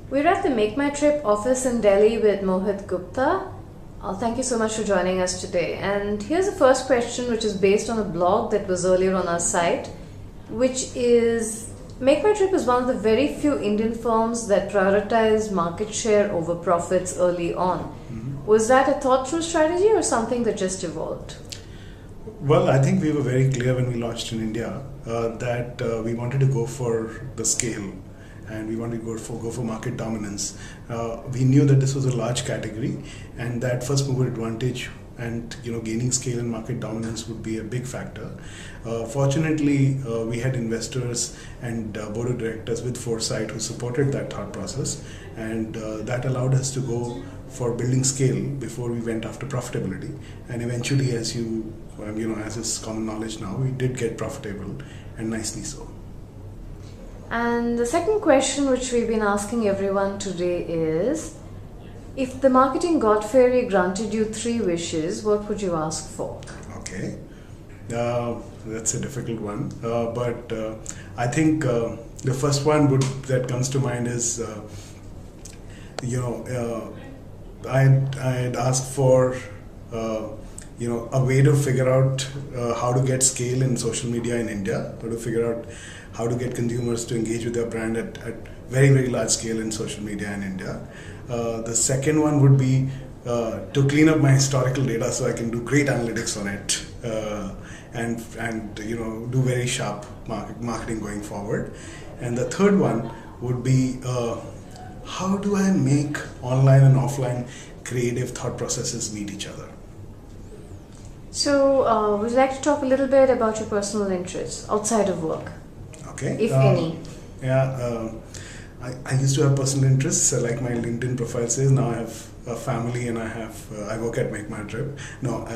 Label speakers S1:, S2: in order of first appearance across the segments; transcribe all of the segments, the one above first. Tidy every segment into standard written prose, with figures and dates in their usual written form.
S1: We're at the Makemytrip office in Delhi with Mohit Gupta. Thank you so much for joining us today. And here's the first question, which is based on a blog that was earlier on our site, which is Makemytrip is one of the very few Indian firms that prioritize market share over profits early on. Was that a thought-through strategy or something that just evolved?
S2: Well, I think we were very clear when we launched in India that we wanted to go for the scale and we wanted to go for market dominance. We knew that this was a large category and that first mover advantage and gaining scale and market dominance would be a big factor. Fortunately, we had investors and board of directors with foresight who supported that thought process, and that allowed us to go for building scale before we went after profitability. And eventually, as as is common knowledge now, we did get profitable, and nicely so.
S1: And the second question which we've been asking everyone today is, if the marketing god fairy granted you 3 wishes, what would you ask for?
S2: Okay, that's a difficult one, but I think the first one that comes to mind is, I'd ask for a way to figure out how to get scale in social media in India, or to figure out how to get consumers to engage with their brand at very, very large scale in social media in India. The second one would be to clean up my historical data so I can do great analytics on it and do very sharp marketing going forward. And the third one would be how do I make online and offline creative thought processes meet each other?
S1: So, would you like to talk a little bit about your personal interests outside of work?
S2: Okay.
S1: If any.
S2: Yeah. I used to have personal interests, like my LinkedIn profile says. Now I have a family and I work at Makemytrip. No,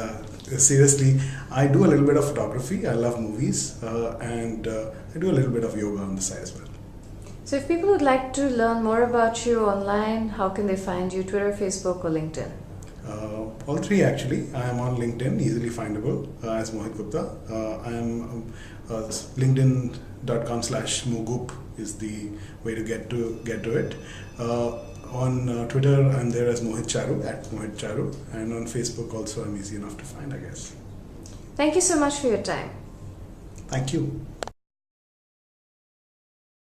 S2: seriously, I do a little bit of photography. I love movies, and I do a little bit of yoga on the side as well.
S1: So if people would like to learn more about you online, how can they find you? Twitter, Facebook, or LinkedIn?
S2: All 3 actually. I am on LinkedIn, easily findable as Mohit Gupta. I am linkedin.com/mogup is the way to get to it. On Twitter, I'm there as Mohit Charu, at Mohit Charu, and on Facebook also I'm easy enough to find, I guess.
S1: Thank you so much for your time.
S2: Thank you.